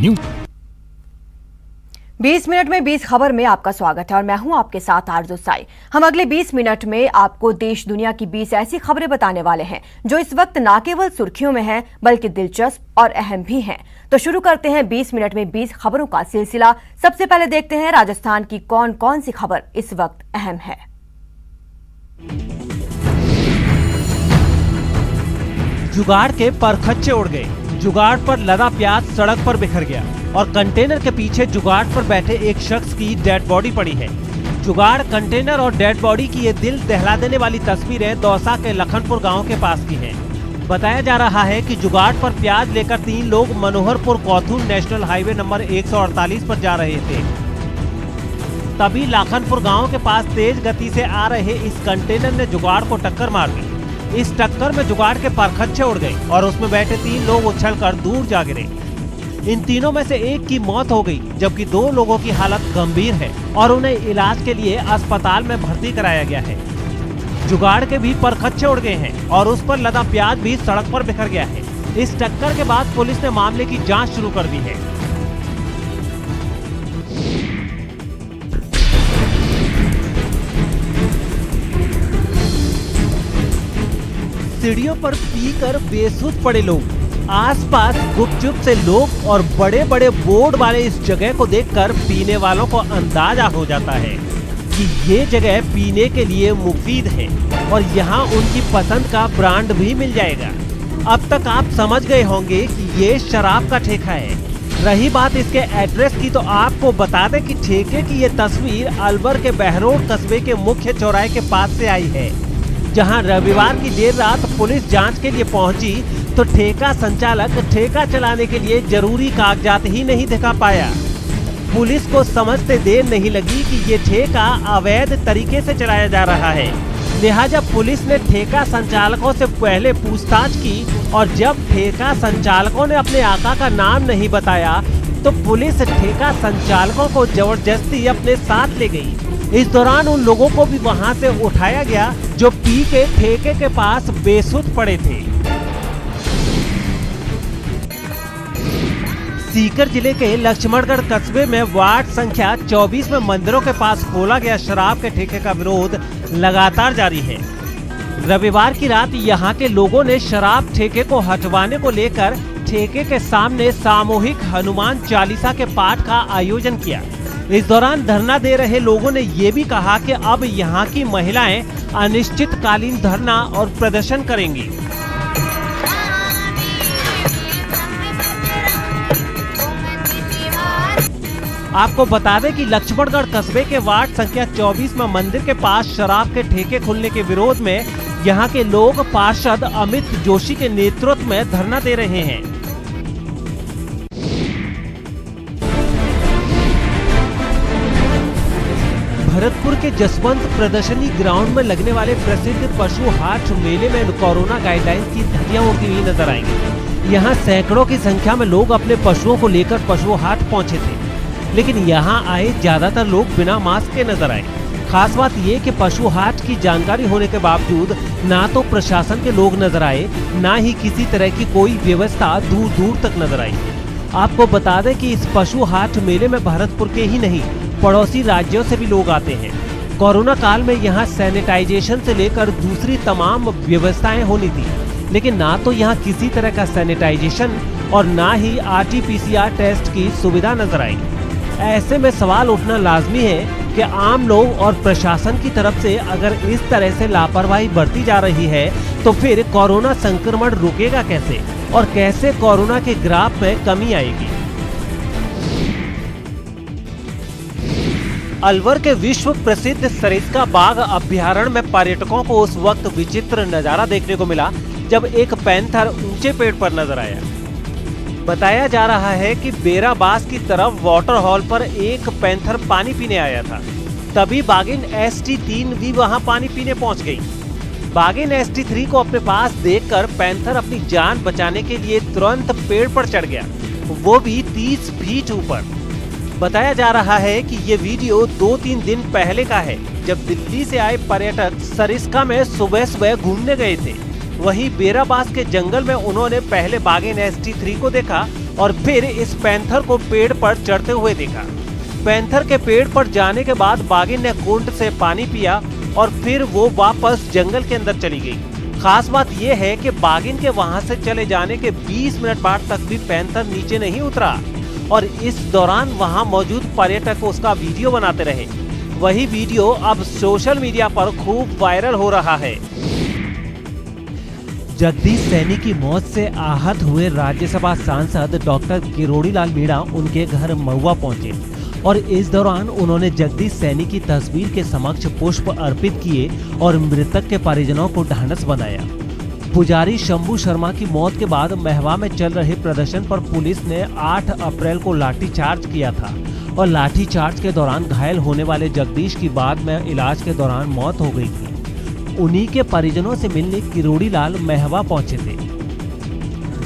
News. 20 minute में 20 खबर में आपका स्वागत है और मैं हूं आपके साथ आरजू साई। हम अगले 20 मिनट में आपको देश दुनिया की 20 ऐसी खबरें बताने वाले हैं जो इस वक्त न केवल सुर्खियों में हैं बल्कि दिलचस्प और अहम भी हैं। तो शुरू करते हैं 20 मिनट में 20 खबरों का सिलसिला। सबसे पहले देखते हैं राजस्थान की कौन कौन सी खबर इस वक्त अहम है। जुगाड़ के परखच्चे उड़ गए। जुगाड़ पर लदा प्याज सड़क पर बिखर गया और कंटेनर के पीछे जुगाड़ पर बैठे एक शख्स की डेड बॉडी पड़ी है। जुगाड़, कंटेनर और डेड बॉडी की ये दिल दहला देने वाली तस्वीरें दौसा के लखनपुर गांव के पास की हैं। बताया जा रहा है कि जुगाड़ पर प्याज लेकर 3 लोग मनोहरपुर कौथुन नेशनल हाईवे नंबर 148 पर जा रहे थे। तभी लाखनपुर गांव के पास तेज गति से आ रहे इस कंटेनर ने जुगाड़ को टक्कर मार दी। इस टक्कर में जुगाड़ के परखच्चे उड़ गए और उसमें बैठे 3 लोग उछलकर दूर जा गिरे। इन तीनों में से एक की मौत हो गई, जबकि 2 लोगों की हालत गंभीर है और उन्हें इलाज के लिए अस्पताल में भर्ती कराया गया है। जुगाड़ के भी परखच्चे उड़ गए हैं और उस पर लदा प्याज भी सड़क पर बिखर गया है। इस टक्कर के बाद पुलिस ने मामले की जांच शुरू कर दी है। सीढ़ियों पर पीकर बेसुध पड़े लोग। आसपास गुपचुप से लोग और बड़े बड़े बोर्ड वाले इस जगह को देखकर पीने वालों को अंदाजा हो जाता है कि ये जगह पीने के लिए मुफीद है और यहाँ उनकी पसंद का ब्रांड भी मिल जाएगा। अब तक आप समझ गए होंगे कि ये शराब का ठेका है। रही बात इसके एड्रेस की, तो आपको बता दें कि ठेके की ये तस्वीर अलवर के बहरोड कस्बे के मुख्य चौराहे के पास से आई है, जहां रविवार की देर रात पुलिस जांच के लिए पहुंची तो ठेका संचालक ठेका चलाने के लिए जरूरी कागजात ही नहीं दिखा पाया। पुलिस को समझते देर नहीं लगी कि ये ठेका अवैध तरीके से चलाया जा रहा है। लिहाजा पुलिस ने ठेका संचालकों से पहले पूछताछ की और जब ठेका संचालकों ने अपने आका का नाम नहीं बताया तो पुलिस ठेका संचालकों को जबरदस्ती अपने साथ ले गई। इस दौरान उन लोगों को भी वहां से उठाया गया जो पी के ठेके के पास बेसुध पड़े थे। सीकर जिले के लक्ष्मणगढ़ कस्बे में वार्ड संख्या 24 में मंदिरों के पास खोला गया शराब के ठेके का विरोध लगातार जारी है। रविवार की रात यहां के लोगों ने शराब ठेके को हटवाने को लेकर ठेके के सामने सामूहिक हनुमान चालीसा के पाठ का आयोजन किया। इस दौरान धरना दे रहे लोगों ने ये भी कहा कि अब यहाँ की महिलाएं अनिश्चितकालीन धरना और प्रदर्शन करेंगी। आपको बता दें कि लक्ष्मणगढ़ कस्बे के वार्ड संख्या 24 में मंदिर के पास शराब के ठेके खुलने के विरोध में यहाँ के लोग पार्षद अमित जोशी के नेतृत्व में धरना दे रहे हैं। भरतपुर के जसवंत प्रदर्शनी ग्राउंड में लगने वाले प्रसिद्ध पशु हाट मेले में कोरोना गाइडलाइंस की धज्जियां उड़ती हुई नजर आएंगी। यहाँ सैकड़ों की संख्या में लोग अपने पशुओं को लेकर पशु हाट पहुंचे थे, लेकिन यहाँ आए ज्यादातर लोग बिना मास्क के नजर आए। खास बात ये कि पशु हाट की जानकारी होने के बावजूद ना तो प्रशासन के लोग नजर आए, ना ही किसी तरह की कोई व्यवस्था दूर दूर तक नजर आई। आपको बता दें कि इस पशु हाट मेले में भरतपुर के ही नहीं पड़ोसी राज्यों से भी लोग आते हैं। कोरोना काल में यहाँ सैनिटाइजेशन से लेकर दूसरी तमाम व्यवस्थाएं होनी थी, लेकिन ना तो यहाँ किसी तरह का सैनिटाइजेशन और ना ही RT-PCR टेस्ट की सुविधा नजर आई। ऐसे में सवाल उठना लाजमी है कि आम लोग और प्रशासन की तरफ से अगर इस तरह से लापरवाही बरती जा रही है तो फिर कोरोना संक्रमण रुकेगा कैसे और कैसे कोरोना के ग्राफ में कमी आएगी। अलवर के विश्व प्रसिद्ध सरिस्का बाघ अभ्यारण्य में पर्यटकों को उस वक्त विचित्र नजारा देखने को मिला जब एक पैंथर ऊंचे पेड़ पर नजर आया। बताया जा रहा है कि बेराबास की तरफ वाटर हॉल पर एक पैंथर पानी पीने आया था। तभी बाघिन ST3 भी वहां पानी पीने पहुंच गई। बाघिन ST3 को अपने पास देखकर पैंथर अपनी जान बचाने के लिए तुरंत पेड़ पर चढ़ गया, वो भी 30 फीट ऊपर। बताया जा रहा है कि ये वीडियो 2-3 दिन पहले का है, जब दिल्ली से आए पर्यटक सरिस्का में सुबह सुबह घूमने गए थे। वहीं बेराबास के जंगल में उन्होंने पहले बाघिन ST3 को देखा और फिर इस पैंथर को पेड़ पर चढ़ते हुए देखा। पैंथर के पेड़ पर जाने के बाद बाघिन ने कुंड से पानी पिया और फिर वो वापस जंगल के अंदर चली गई। खास बात यह है कि बाघिन के वहां से चले जाने के 20 मिनट बाद तक भी पैंथर नीचे नहीं उतरा और इस दौरान वहां मौजूद पर्यटक उसका वीडियो बनाते रहे। वही वीडियो अब सोशल मीडिया पर खूब वायरल हो रहा है। जगदीश सैनी की मौत से आहत हुए राज्यसभा सांसद डॉक्टर किरोड़ीलाल मीणा उनके घर महुआ पहुंचे और इस दौरान उन्होंने जगदीश सैनी की तस्वीर के समक्ष पुष्प अर्पित किए और मृतक के परिजनों को ढांढस बंधाया। पुजारी शंभू शर्मा की मौत के बाद महवा में चल रहे प्रदर्शन पर पुलिस ने 8 अप्रैल को लाठीचार्ज किया था और लाठीचार्ज के दौरान घायल होने वाले जगदीश की बाद में इलाज के दौरान मौत हो गई थी। उन्हीं के परिजनों से मिलने किरोड़ीलाल महवा पहुंचे थे।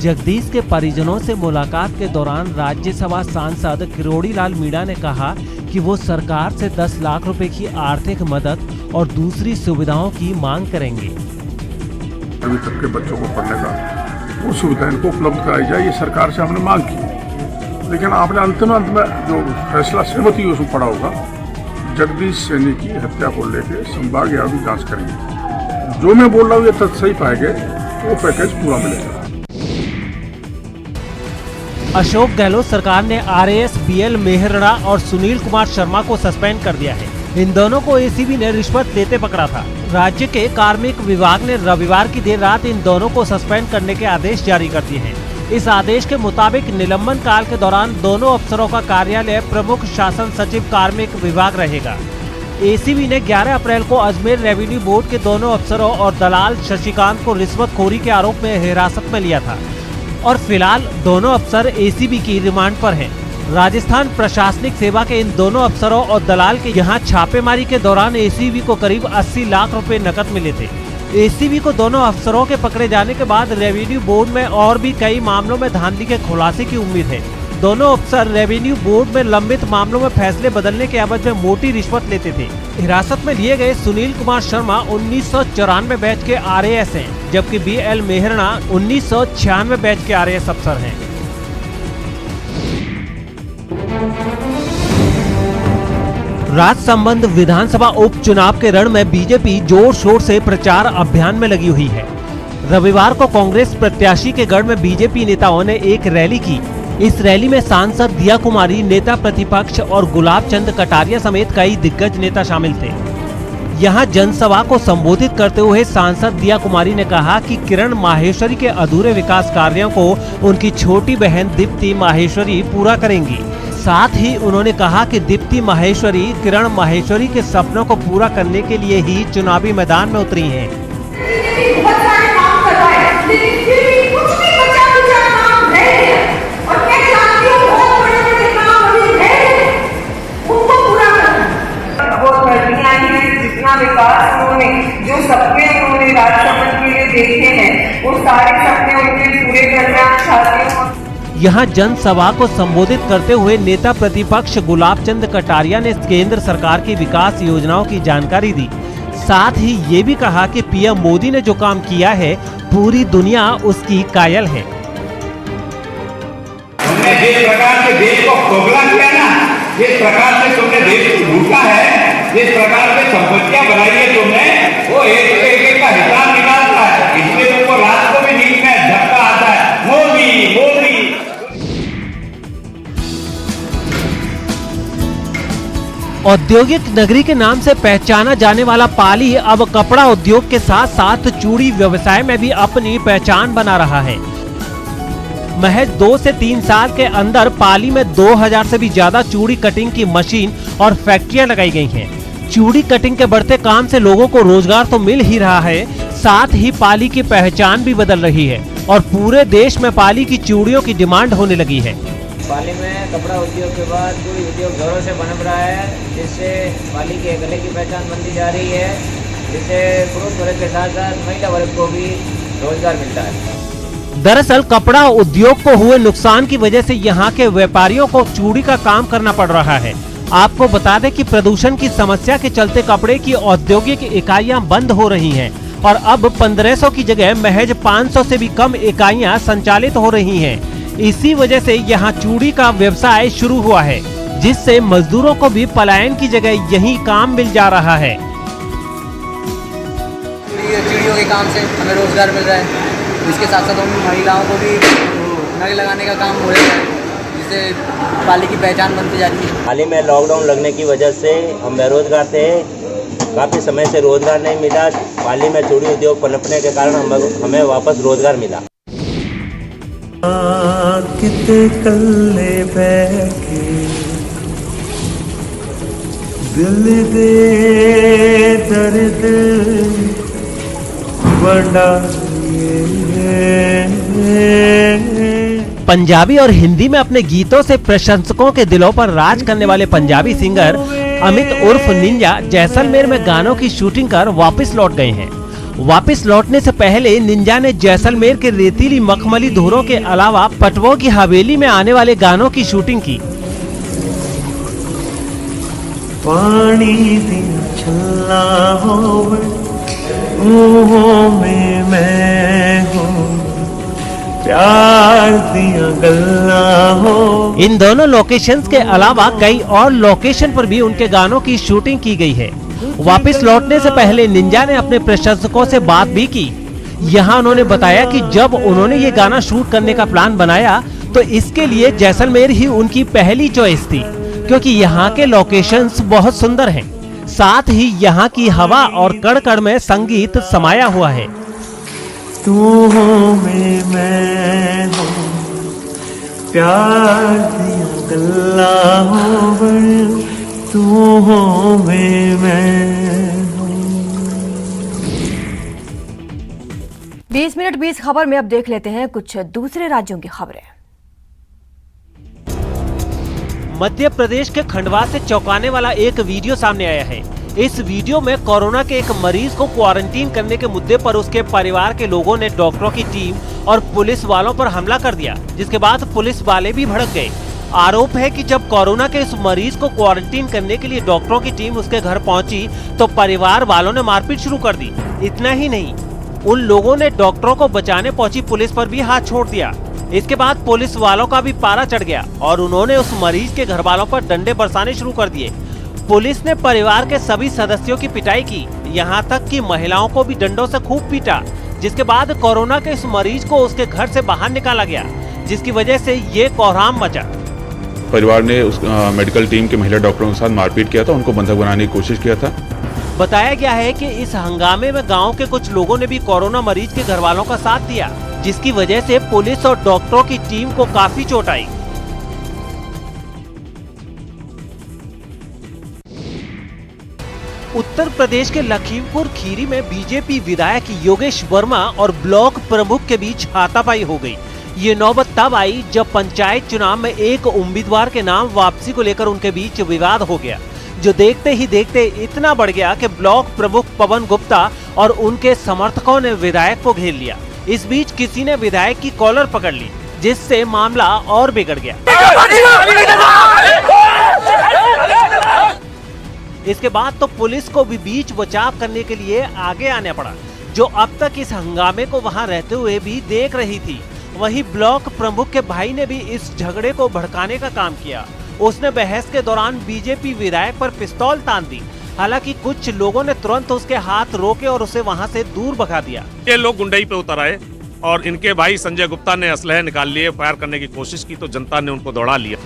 जगदीश के परिजनों से मुलाकात के दौरान राज्यसभा सांसद किरोड़ीलाल मीणा ने कहा कि वो सरकार से 10 लाख रुपए की आर्थिक मदद और दूसरी सुविधाओं की मांग करेंगे। अभी तक के बच्चों को पढ़ने का वो सुविधा इनको उपलब्ध कराई जाए, ये सरकार से हमने मांग की। लेकिन आपने अंत में जो फैसला सहमति उसमें पड़ा होगा, जगदीश सैनी की हत्या को लेकर संभागीय आगे जांच करेंगे। जो मैं बोल रहा हूँ ये तथ्य सही पाएंगे तो वो पैकेज पूरा मिलेगा। अशोक गहलोत सरकार ने आरएएस बीएल मेहरा और सुनील कुमार शर्मा को सस्पेंड कर दिया है। इन दोनों को एसीबी ने रिश्वत लेते पकड़ा था। राज्य के कार्मिक विभाग ने रविवार की देर रात इन दोनों को सस्पेंड करने के आदेश जारी कर दिए हैं। इस आदेश के मुताबिक निलंबन काल के दौरान दोनों अफसरों का कार्यालय प्रमुख शासन सचिव कार्मिक विभाग रहेगा। एसीबी ने 11 अप्रैल को अजमेर रेवेन्यू बोर्ड के दोनों अफसरों और दलाल शशिकांत को रिश्वतखोरी के आरोप में हिरासत में लिया था और फिलहाल दोनों अफसर एसीबी की रिमांड पर हैं। राजस्थान प्रशासनिक सेवा के इन दोनों अफसरों और दलाल के यहाँ छापेमारी के दौरान एसीबी को करीब 80 लाख रुपए नकद मिले थे। एसीबी को दोनों अफसरों के पकड़े जाने के बाद रेवेन्यू बोर्ड में और भी कई मामलों में धांधली के खुलासे की उम्मीद है। दोनों अफसर रेवेन्यू बोर्ड में लंबित मामलों में फैसले बदलने के एवज में मोटी रिश्वत लेते थे। हिरासत में लिए गए सुनील कुमार शर्मा 1994 बैच के आरएएस हैं, जबकि बीएल मेहरा 1996 बैच के आरएएस अफसर हैं। राजसमंद विधानसभा उपचुनाव के रण में बीजेपी जोर शोर से प्रचार अभियान में लगी हुई है। रविवार को कांग्रेस प्रत्याशी के गढ़ में बीजेपी नेताओं ने एक रैली की। इस रैली में सांसद दिया कुमारी, नेता प्रतिपक्ष और गुलाब चंद कटारिया समेत कई दिग्गज नेता शामिल थे। यहां जनसभा को संबोधित करते हुए सांसद दिया कुमारी ने कहा कि किरण माहेश्वरी के अधूरे विकास कार्यों को उनकी छोटी बहन दीप्ति माहेश्वरी पूरा करेंगी। साथ ही उन्होंने कहा कि दीप्ति माहेश्वरी किरण माहेश्वरी के सपनों को पूरा करने के लिए ही चुनावी मैदान में उतरी हैं। जितना विकास उन्होंने, जो सपने उन्होंने राजसमंद के लिए देखे हैं, वो सारे सपने उनके पूरे करना चाहते हैं। यहाँ जनसभा को संबोधित करते हुए नेता प्रतिपक्ष गुलाब चंद कटारिया ने केंद्र सरकार की विकास योजनाओं की जानकारी दी। साथ ही ये भी कहा कि पीएम मोदी ने जो काम किया है पूरी दुनिया उसकी कायल है। तुमने जिस प्रकार से देश को खोखला किया ना, जिस प्रकार से तुमने देश को लूटा है, जिस प्रकार से संपत्तियां बनाई है तुमने, वो एक का हिसाब निकालता है। इसलिए तुमको रात को भी नींद में झपका आता है, मोदी मोदी। औद्योगिक नगरी के नाम से पहचाना जाने वाला पाली अब कपड़ा उद्योग के साथ साथ चूड़ी व्यवसाय में भी अपनी पहचान बना रहा है। महज 2 से 3 साल के अंदर पाली में 2000 से भी ज्यादा चूड़ी कटिंग की मशीन और फैक्ट्रियां लगाई गई हैं। चूड़ी कटिंग के बढ़ते काम से लोगों को रोजगार तो मिल ही रहा है, साथ ही पाली की पहचान भी बदल रही है और पूरे देश में पाली की चूड़ियों की डिमांड होने लगी है। पाली में कपड़ा उद्योग के बाद चूड़ी उद्योग जोरों से बन रहा है, जिससे पाली के गले की पहचान बनती जा रही है, जिससे पुरुष वर्ग के साथ साथ महिला वर्ग को भी रोजगार मिलता है। दरअसल कपड़ा उद्योग को हुए नुकसान की वजह से यहाँ के व्यापारियों को चूड़ी का काम करना पड़ रहा है। आपको बता दें कि प्रदूषण की समस्या के चलते कपड़े की औद्योगिक इकाइयां बंद हो रही हैं और अब 1500 की जगह महज 500 से भी कम इकाइयां संचालित हो रही हैं। इसी वजह से यहाँ चूड़ी का व्यवसाय शुरू हुआ है, जिससे मजदूरों को भी पलायन की जगह यहीं काम मिल जा रहा है। चूड़ियों के काम से हमें रोजगार मिल रहा है, इसके साथ साथ हम महिलाओं को भी नग लगाने का काम हो रहा है, जिससे पाली की पहचान बनती जाती है। हाल ही में लॉकडाउन लगने की वजह से हम बेरोजगार थे, काफ़ी समय से रोजगार नहीं मिला। पाली में चूड़ी उद्योग पनपने के कारण हमें वापस रोजगार मिला। किते कल्ले बैठे दिल दे दर्द पंजाबी और हिंदी में अपने गीतों से प्रशंसकों के दिलों पर राज करने वाले पंजाबी सिंगर अमित उर्फ निंजा जैसलमेर में गानों की शूटिंग कर वापस लौट गए हैं। वापस लौटने से पहले निंजा ने जैसलमेर के रेतीली मखमली धुरों के अलावा पटवों की हवेली में आने वाले गानों की शूटिंग की। पानी दिन छल्ला होवे में मैं हूँ, प्यार दिया गल्ला हो। इन दोनों लोकेशंस के अलावा कई और लोकेशन पर भी उनके गानों की शूटिंग की गई है। वापस लौटने से पहले निंजा ने अपने प्रशंसकों से बात भी की। यहाँ उन्होंने बताया कि जब उन्होंने ये गाना शूट करने का प्लान बनाया तो इसके लिए जैसलमेर ही उनकी पहली चॉइस थी, क्योंकि यहाँ के लोकेशंस बहुत सुंदर हैं। साथ ही यहाँ की हवा और कड़-कड़ में संगीत समाया हुआ है। तू हो मैं हूँ, प्यार दिया गल्ला हो, तू हो मैं हूँ। 20 मिनट 20 खबर में अब देख लेते हैं कुछ दूसरे राज्यों की खबरें। मध्य प्रदेश के खंडवा से चौंकाने वाला एक वीडियो सामने आया है। इस वीडियो में कोरोना के एक मरीज को क्वारंटीन करने के मुद्दे पर उसके परिवार के लोगों ने डॉक्टरों की टीम और पुलिस वालों पर हमला कर दिया, जिसके बाद पुलिस वाले भी भड़क गए। आरोप है कि जब कोरोना के इस मरीज को क्वारंटीन करने के लिए डॉक्टरों की टीम उसके घर पहुंची तो परिवार वालों ने मारपीट शुरू कर दी। इतना ही नहीं, उन लोगों ने डॉक्टरों को बचाने पहुंची पुलिस पर भी हाथ छोड़ दिया। इसके बाद पुलिस वालों का भी पारा चढ़ गया और उन्होंने उस मरीज के घर वालों पर डंडे बरसाने शुरू कर दिए। पुलिस ने परिवार के सभी सदस्यों की पिटाई की, यहाँ तक कि महिलाओं को भी डंडों से खूब पीटा, जिसके बाद कोरोना के इस मरीज को उसके घर से बाहर निकाला गया, जिसकी वजह से ये कोहराम मचा। परिवार ने उस मेडिकल टीम के महिला डॉक्टरों के साथ मारपीट किया था, उनको बंधक बनाने की कोशिश किया था। बताया गया है कि इस हंगामे में गांव के कुछ लोगों ने भी कोरोना मरीज के घर वालों का साथ दिया, जिसकी वजह से पुलिस और डॉक्टरों की टीम को काफी चोट आई। उत्तर प्रदेश के लखीमपुर खीरी में बीजेपी विधायक योगेश वर्मा और ब्लॉक प्रमुख के बीच हाथापाई हो गई। ये नौबत तब आई जब पंचायत चुनाव में एक उम्मीदवार के नाम वापसी को लेकर उनके बीच विवाद हो गया, जो देखते ही देखते इतना बढ़ गया कि ब्लॉक प्रमुख पवन गुप्ता और उनके समर्थकों ने विधायक को घेर लिया। इस बीच किसी ने विधायक की कॉलर पकड़ ली, जिससे मामला और बिगड़ गया। इसके बाद तो पुलिस को भी बीच बचाव करने के लिए आगे आना पड़ा, जो अब तक इस हंगामे को वहां रहते हुए भी देख रही थी। वहीं ब्लॉक प्रमुख के भाई ने भी इस झगड़े को भड़काने का काम किया। उसने बहस के दौरान बीजेपी विधायक पर पिस्तौल तान दी। हालांकि कुछ लोगों ने तुरंत उसके हाथ रोके और उसे वहां से दूर भगा दिया। ये लोग गुंडई पे उतर आए और इनके भाई संजय गुप्ता ने असलहे निकाल लिए, फायर करने की कोशिश की तो जनता ने उनको दौड़ा लिया।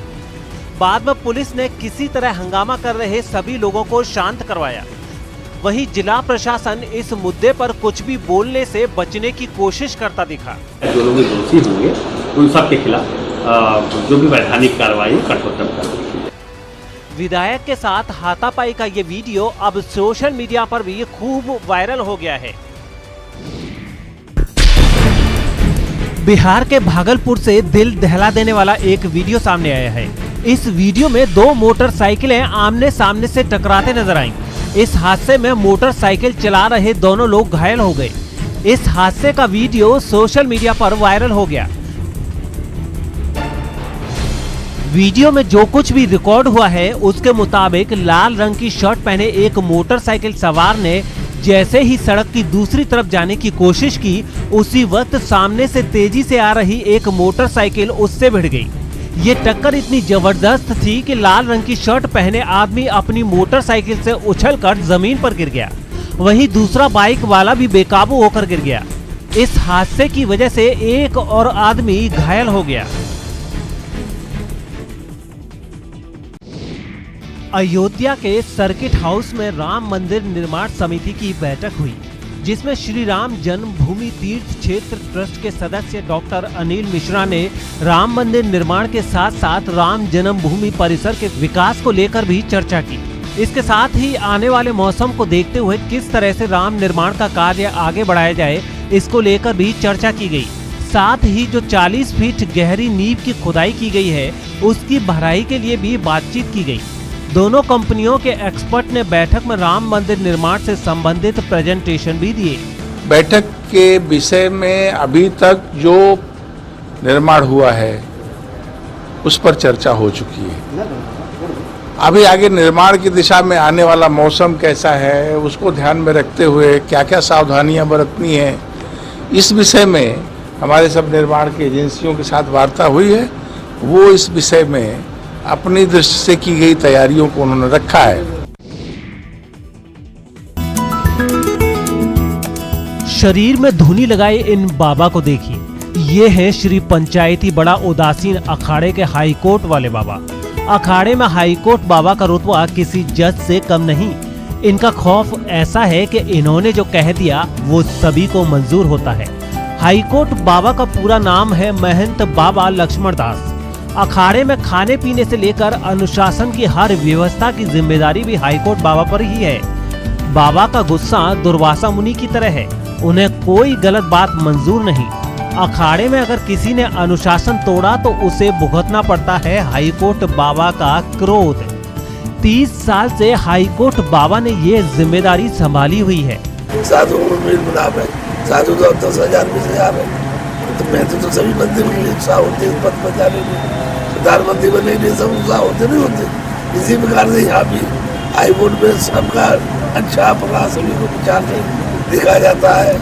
बाद में पुलिस ने किसी तरह हंगामा कर रहे सभी लोगों को शांत करवाया। वहीं जिला प्रशासन इस मुद्दे पर कुछ भी बोलने से बचने की कोशिश करता दिखा। जो लोग दोषी होंगे उन सब के खिलाफ जो भी वैधानिक कार्रवाई कठोरतम करेंगे। विधायक के साथ हाथापाई का ये वीडियो अब सोशल मीडिया पर भी खूब वायरल हो गया है। बिहार के भागलपुर से दिल दहला देने वाला एक वीडियो सामने आया है। इस वीडियो में दो मोटरसाइकिलें आमने सामने से टकराते नजर आईं। इस हादसे में मोटरसाइकिल चला रहे दोनों लोग घायल हो गए। इस हादसे का वीडियो सोशल मीडिया पर वायरल हो गया। वीडियो में जो कुछ भी रिकॉर्ड हुआ है उसके मुताबिक लाल रंग की शर्ट पहने एक मोटरसाइकिल सवार ने जैसे ही सड़क की दूसरी तरफ जाने की कोशिश की, उसी वक्त सामने से तेजी से आ रही एक मोटरसाइकिल उससे भिड़ गई। ये टक्कर इतनी जबरदस्त थी कि लाल रंग की शर्ट पहने आदमी अपनी मोटरसाइकिल से उछलकर जमीन पर गिर गया। वहीं दूसरा बाइक वाला भी बेकाबू होकर गिर गया। इस हादसे की वजह से एक और आदमी घायल हो गया। अयोध्या के सर्किट हाउस में राम मंदिर निर्माण समिति की बैठक हुई, जिसमें श्री राम जन्मभूमि तीर्थ क्षेत्र ट्रस्ट के सदस्य डॉक्टर अनिल मिश्रा ने राम मंदिर निर्माण के साथ साथ राम जन्मभूमि परिसर के विकास को लेकर भी चर्चा की। इसके साथ ही आने वाले मौसम को देखते हुए किस तरह से राम निर्माण का कार्य आगे बढ़ाया जाए, इसको लेकर भी चर्चा की गई। साथ ही जो 40 फीट गहरी नींव की खुदाई की गई है, उसकी भराई के लिए भी बातचीत की गई। दोनों कंपनियों के एक्सपर्ट ने बैठक में राम मंदिर निर्माण से संबंधित प्रेजेंटेशन भी दिए। बैठक के विषय में अभी तक जो निर्माण हुआ है उस पर चर्चा हो चुकी है। अभी आगे निर्माण की दिशा में आने वाला मौसम कैसा है, उसको ध्यान में रखते हुए क्या क्या सावधानियां बरतनी है, इस विषय में हमारे सब निर्माण की एजेंसियों के साथ वार्ता हुई है। वो इस विषय में अपनी दृष्टि से की गई तैयारियों को उन्होंने रखा है। शरीर में धुनी लगाए इन बाबा को देखिए। ये है श्री पंचायती बड़ा उदासीन अखाड़े के हाईकोर्ट वाले बाबा। अखाड़े में हाईकोर्ट बाबा का रुतबा किसी जज से कम नहीं। इनका खौफ ऐसा है कि इन्होंने जो कह दिया वो सभी को मंजूर होता है। हाईकोर्ट बाबा का पूरा नाम है महंत बाबा लक्ष्मण दास। अखाड़े में खाने पीने से लेकर अनुशासन की हर व्यवस्था की जिम्मेदारी भी हाईकोर्ट बाबा पर ही है। बाबा का गुस्सा दुर्वासा मुनि की तरह है, उन्हें कोई गलत बात मंजूर नहीं। अखाड़े में अगर किसी ने अनुशासन तोड़ा तो उसे भुगतना पड़ता है हाईकोर्ट बाबा का क्रोध। 30 साल से हाईकोर्ट बाबा ने ये जिम्मेदारी संभाली हुई है। साधु साधु तो 10,000 में से आ रहे, तो मैं तो सभी मंदिर के लिए उत्साह होते हैं, पद पर जाने में, प्रधानमंत्री बनने के लिए सब उत्साह होते नहीं होते। इसी प्रकार से यहाँ भी हाईकोर्ट में सबका अच्छा अपना सभी को विचार दिखा जाता है।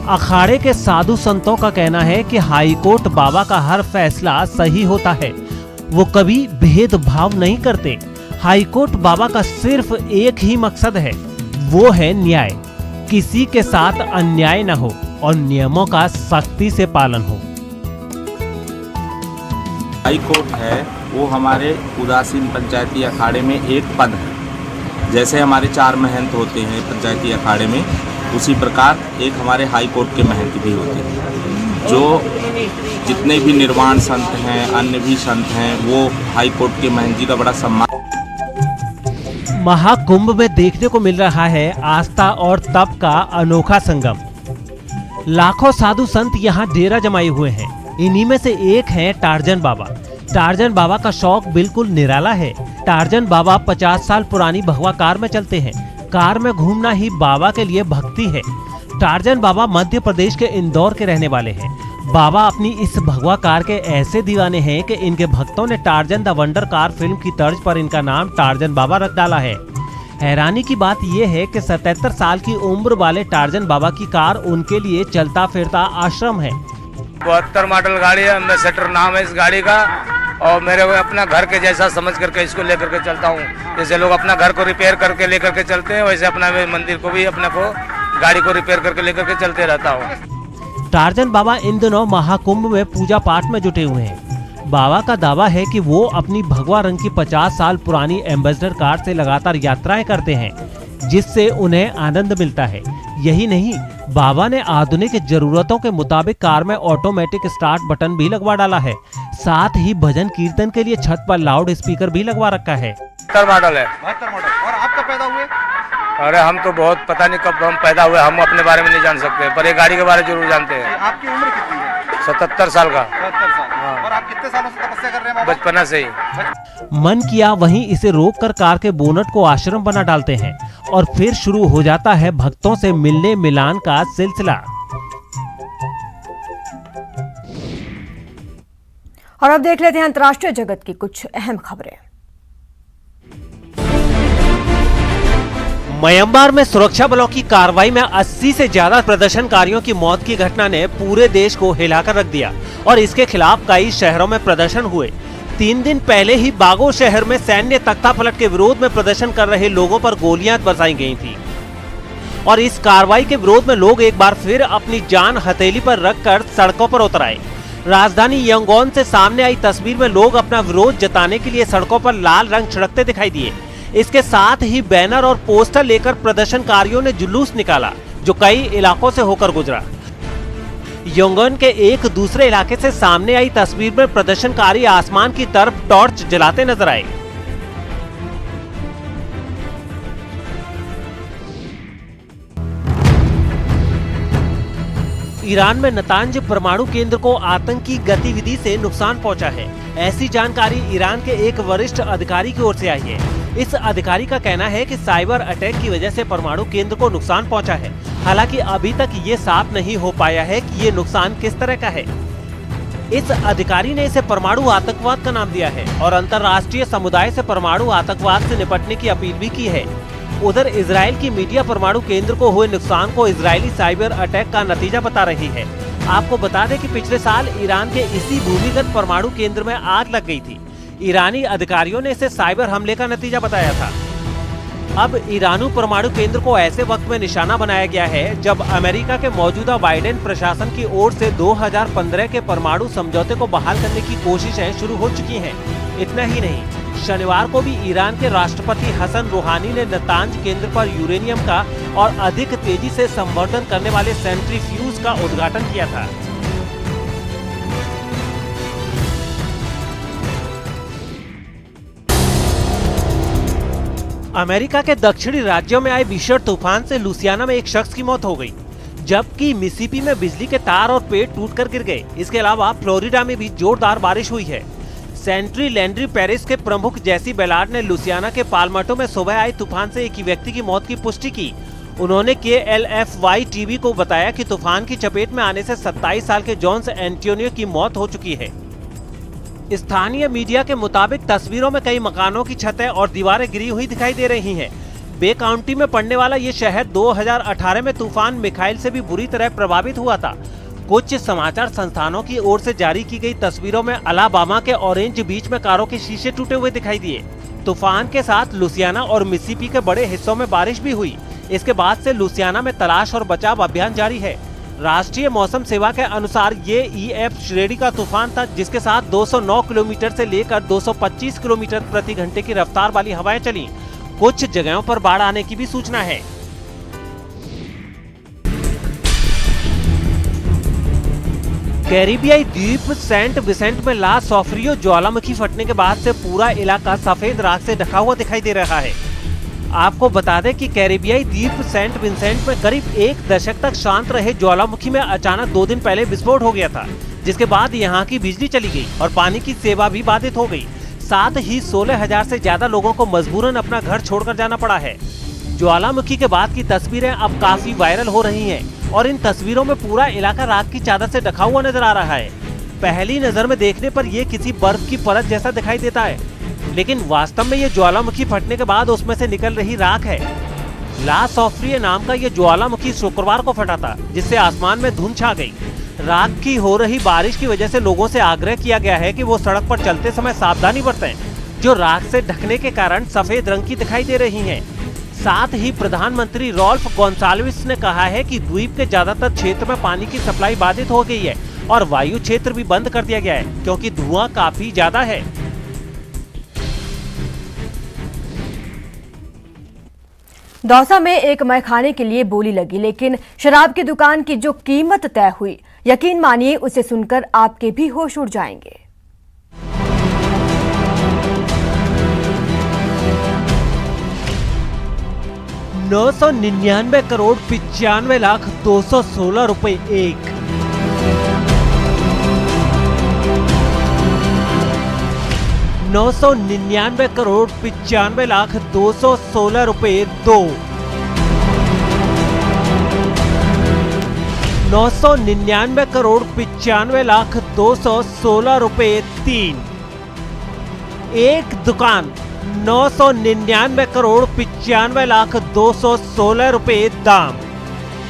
अखाड़े के साधु संतों का कहना है कि हाईकोर्ट बाबा का हर फैसला सही होता है। वो कभी भेदभाव नहीं करते। हाईकोर्ट बाबा का सिर्फ एक ही मकसद है, वो है न्याय। किसी के साथ अन्याय न हो और नियमों का सख्ती से पालन हो। हाई कोर्ट है वो हमारे उदासीन पंचायती अखाड़े में एक पद है। जैसे हमारे 4 महंत होते हैं पंचायती अखाड़े में, उसी प्रकार एक हमारे हाई कोर्ट के महंत भी होते हैं। जो जितने भी निर्वाण संत हैं, अन्य भी संत हैं, वो हाई कोर्ट के महंत जी का बड़ा सम्मान। महाकुंभ में देखने को मिल रहा है आस्था और तप का अनोखा संगम। लाखों साधु संत यहाँ डेरा जमाए हुए हैं। इन्हीं में से एक है टार्जन बाबा। टार्जन बाबा का शौक बिल्कुल निराला है। टार्जन बाबा 50 साल पुरानी भगवा कार में चलते हैं। कार में घूमना ही बाबा के लिए भक्ति है। टार्जन बाबा मध्य प्रदेश के इंदौर के रहने वाले हैं। बाबा अपनी इस भगवा कार के ऐसे दीवाने हैं कि इनके भक्तों ने Tarzan the wonder car film की तर्ज पर इनका नाम टार्जन बाबा रख डाला है। हैरानी की बात यह है कि 77 साल की उम्र वाले टार्जन बाबा की कार उनके लिए चलता फिरता आश्रम है। 72 मॉडल गाड़ी है, एम्बेसडर नाम है इस गाड़ी का, और मेरे अपना घर के जैसा समझ करके इसको लेकर के चलता हूँ। जैसे लोग अपना घर को रिपेयर करके लेकर के चलते हैं, वैसे अपना मंदिर को भी अपने को गाड़ी को रिपेयर करके लेकर के चलते रहता हूँ। टार्जन बाबा इन दिनों महाकुंभ में पूजा पाठ में जुटे हुए हैं। बाबा का दावा है कि वो अपनी भगवा रंग की 50 साल पुरानी एम्बेसडर कार से लगातार यात्राएं करते हैं, जिससे उन्हें आनंद मिलता है। यही नहीं, बाबा ने आधुनिक जरूरतों के मुताबिक कार में ऑटोमेटिक स्टार्ट बटन भी लगवा डाला है। साथ ही भजन कीर्तन के लिए छत पर लाउड स्पीकर भी लगवा रखा है। 72 मॉडल है। 72 मॉडल। और आप कब पैदा हुए? अरे हम तो बहुत पता नहीं कब हम पैदा हुए, हम अपने बारे में नहीं जान सकते, पर ये गाड़ी के बारे में जरूर जानते हैं। आपकी उम्र कितनी है? 77 साल का। 77 साल। और आप कितने सालों से तपस्या कर रहे हैं? बचपना से ही। मन किया वहीं इसे रोककर कार के बोनट को आश्रम बना डालते हैं और फिर शुरू हो जाता है भक्तों से मिलने मिलान का सिलसिला। और अब देख लेते हैं अंतर्राष्ट्रीय जगत की कुछ अहम खबरें। म्यांमार में सुरक्षा बलों की कार्रवाई में 80 से ज्यादा प्रदर्शनकारियों की मौत की घटना ने पूरे देश को हिलाकर रख दिया और इसके खिलाफ कई शहरों में प्रदर्शन हुए। 3 दिन पहले ही बागो शहर में सैन्य तख्तापलट के विरोध में प्रदर्शन कर रहे लोगों पर गोलियां बरसाई गई थी और इस कार्रवाई के विरोध में लोग एक बार फिर अपनी जान हथेली पर रखकर सड़कों पर उतर आए। राजधानी यंगोन से सामने आई तस्वीर में लोग अपना विरोध जताने के लिए सड़कों पर लाल रंग छिड़कते दिखाई दिए। इसके साथ ही बैनर और पोस्टर लेकर प्रदर्शनकारियों ने जुलूस निकाला जो कई इलाकों से होकर गुजरा। यंगोन के एक दूसरे इलाके से सामने आई तस्वीर में प्रदर्शनकारी आसमान की तरफ टॉर्च जलाते नजर आए। ईरान में नतांज परमाणु केंद्र को आतंकी गतिविधि से नुकसान पहुंचा है। ऐसी जानकारी ईरान के एक वरिष्ठ अधिकारी की ओर से आई है। इस अधिकारी का कहना है कि साइबर अटैक की वजह से परमाणु केंद्र को नुकसान पहुंचा है। हालांकि अभी तक ये साफ नहीं हो पाया है कि ये नुकसान किस तरह का है। इस अधिकारी ने इसे परमाणु आतंकवाद का नाम दिया है और अंतर्राष्ट्रीय समुदाय से परमाणु आतंकवाद से निपटने की अपील भी की है। उधर इजराइल की मीडिया परमाणु केंद्र को हुए नुकसान को इजरायली साइबर अटैक का नतीजा बता रही है। आपको बता दें कि पिछले साल ईरान के इसी भूमिगत परमाणु केंद्र में आग लग गई थी। ईरानी अधिकारियों ने इसे साइबर हमले का नतीजा बताया था। अब ईरानी परमाणु केंद्र को ऐसे वक्त में निशाना बनाया गया है जब अमेरिका के मौजूदा बाइडेन प्रशासन की ओर से 2015 के परमाणु समझौते को बहाल करने की कोशिशें शुरू हो चुकी हैं। इतना ही नहीं, शनिवार को भी ईरान के राष्ट्रपति हसन रूहानी ने नतांज केंद्र पर यूरेनियम का और अधिक तेजी से संवर्धन करने वाले सेंट्रीफ्यूज का उद्घाटन किया था। अमेरिका के दक्षिणी राज्यों में आए भीषण तूफान से लुसियाना में एक शख्स की मौत हो गई, जबकि मिसिसिपी में बिजली के तार और पेड़ टूटकर गिर गए। इसके अलावा फ्लोरिडा में भी जोरदार बारिश हुई है। सेंट्री लैंड्री पेरिस के प्रमुख जैसी बेलार्ड ने लुसियाना के पालमटो में सुबह आए तूफान से एक व्यक्ति की मौत की पुष्टि की। उन्होंने KLFY टीवी को बताया कि तूफान की चपेट में आने से 27 साल के जॉन्स एंटोनियो की मौत हो चुकी है। स्थानीय मीडिया के मुताबिक तस्वीरों में कई मकानों की छतें और दीवारें गिरी हुई दिखाई दे रही हैं। बे काउंटी में पड़ने वाला ये शहर 2018 में तूफान मिखाइल से भी बुरी तरह प्रभावित हुआ था। कुछ समाचार संस्थानों की ओर से जारी की गई तस्वीरों में अलाबामा के ऑरेंज बीच में कारों के शीशे टूटे हुए दिखाई दिए। तूफान के साथ लुसियाना और मिसिसिपी के बड़े हिस्सों में बारिश भी हुई। इसके बाद से लुसियाना में तलाश और बचाव अभियान जारी है। राष्ट्रीय मौसम सेवा के अनुसार ये EF श्रेणी का तूफान था, जिसके साथ 209 किलोमीटर से लेकर 225 किलोमीटर प्रति घंटे की रफ्तार वाली हवाएं चली। कुछ जगहों पर बाढ़ आने की भी सूचना है। कैरिबियाई द्वीप सेंट विसेंट में ला सोफ्रियो ज्वालामुखी फटने के बाद से पूरा इलाका सफेद राख से ढका हुआ दिखाई दे रहा है। आपको बता दें कि कैरिबियाई द्वीप सेंट विंसेंट में करीब 1 दशक तक शांत रहे ज्वालामुखी में अचानक 2 दिन पहले विस्फोट हो गया था, जिसके बाद यहाँ की बिजली चली गई और पानी की सेवा भी बाधित हो गई। साथ ही 16,000 से ज्यादा लोगों को मजबूरन अपना घर छोड़कर जाना पड़ा है। ज्वालामुखी के बाद की तस्वीरें अब काफी वायरल हो रही हैं और इन तस्वीरों में पूरा इलाका राख की चादर से ढका हुआ नजर आ रहा है। पहली नजर में देखने पर यह किसी बर्फ की परत जैसा दिखाई देता है, लेकिन वास्तव में ये ज्वालामुखी फटने के बाद उसमें से निकल रही राख है। ला सोफ्रियो नाम का ये ज्वालामुखी शुक्रवार को फटा था, जिससे आसमान में धुंध छा गई। रात की हो रही बारिश की वजह से लोगों से आग्रह किया गया है कि वो सड़क पर चलते समय सावधानी बरतें, जो राख से ढकने के कारण सफेद रंग की दिखाई दे रही हैं। साथ ही प्रधानमंत्री रॉल्फ गोंसाल्विस ने कहा है कि द्वीप के ज्यादातर क्षेत्र में पानी की सप्लाई बाधित हो गई है और वायु क्षेत्र भी बंद कर दिया गया है, क्योंकि धुआं काफी ज्यादा है। दौसा में एक मैखाने के लिए बोली लगी, लेकिन शराब की दुकान की जो कीमत तय हुई, यकीन मानिए उसे सुनकर आपके भी होश उड़ जाएंगे। 999 करोड़ 95 लाख 216 रुपए एक। $999 करोड़ 95 लाख 216 रुपए 2। 999 करोड़ 95 लाख 216 रुपए 3। एक दुकान 999 करोड़ 95,216 रुपए दाम।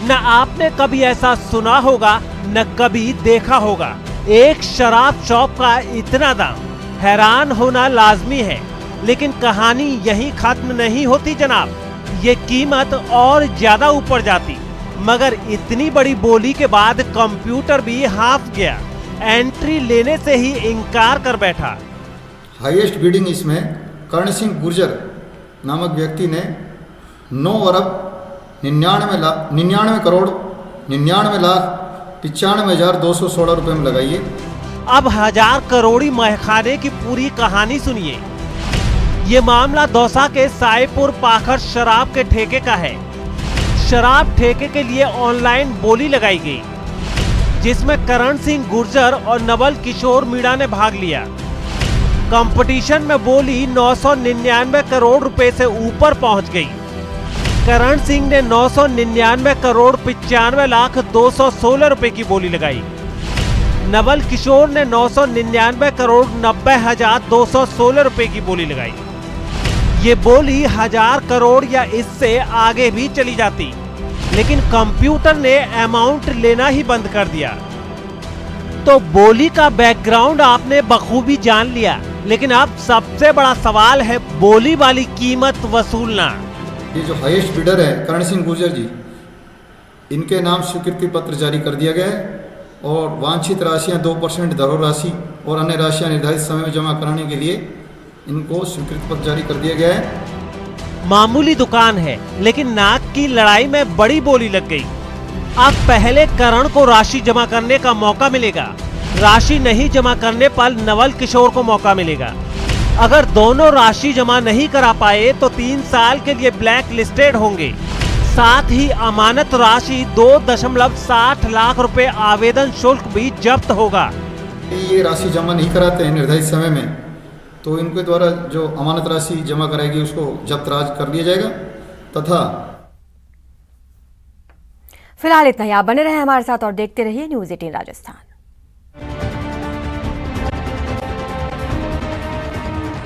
न आपने कभी ऐसा सुना होगा न कभी देखा होगा, एक शराब शॉप का इतना दाम। हैरान होना लाजमी है, लेकिन कहानी यहीं खत्म नहीं होती जनाब। ये कीमत और ज्यादा ऊपर जाती, मगर इतनी बड़ी बोली के बाद कंप्यूटर भी हाफ गया, एंट्री लेने से ही इनकार कर बैठा। हाईएस्ट बिडिंग इसमें कर्ण सिंह गुर्जर नामक व्यक्ति ने 9,99 करोड़ 99,95,216 रुपए में लगाई है। अब 1000 करोड़ी महखाने की पूरी कहानी सुनिए। ये मामला दौसा के साईपुर पाखर शराब के ठेके का है। शराब ठेके के लिए ऑनलाइन बोली लगाई गई, जिसमें करण सिंह गुर्जर और नवल किशोर मीणा ने भाग लिया। कंपटीशन में बोली 999 करोड़ रुपए से ऊपर पहुंच गई। करण सिंह ने 999 करोड़ 95,216 रुपए की बोली लगाई। नवल किशोर ने 999 करोड़ 90,216 रुपए की बोली लगाई। ये बोली 1000 करोड़ या इससे आगे भी चली जाती, लेकिन कंप्यूटर ने अमाउंट लेना ही बंद कर दिया। तो बोली का बैकग्राउंड आपने बखूबी जान लिया, लेकिन अब सबसे बड़ा सवाल है बोली वाली कीमत वसूलना। ये जो हाईएस्ट बिडर है कर्ण सिंह गुर्जर जी, इनके नाम स्वीकृति पत्र जारी कर दिया गया है और वांछित राशियां 2% धरोहर राशि और अन्य राशियां निर्धारित समय में जमा कराने के लिए इनको स्वीकृति पत्र जारी कर दिया गया है। मामूली दुकान है, लेकिन नाक की लड़ाई में बड़ी बोली लग गई। अब पहले करण को राशि जमा करने का मौका मिलेगा, राशि नहीं जमा करने पर नवल किशोर को मौका मिलेगा। अगर दोनों राशि जमा नहीं करा पाए तो 3 साल के लिए ब्लैक लिस्टेड होंगे। साथ ही अमानत राशि 2.60 लाख रुपए आवेदन शुल्क भी जब्त होगा। ये राशि जमा नहीं कराते हैं निर्धारित समय में, तो इनके द्वारा जो अमानत राशि जमा कराएगी उसको जब्त कर लिया जाएगा। तथा फिलहाल इतना ही। आप बने रहे हमारे साथ और देखते रहिए न्यूज़ 18 राजस्थान।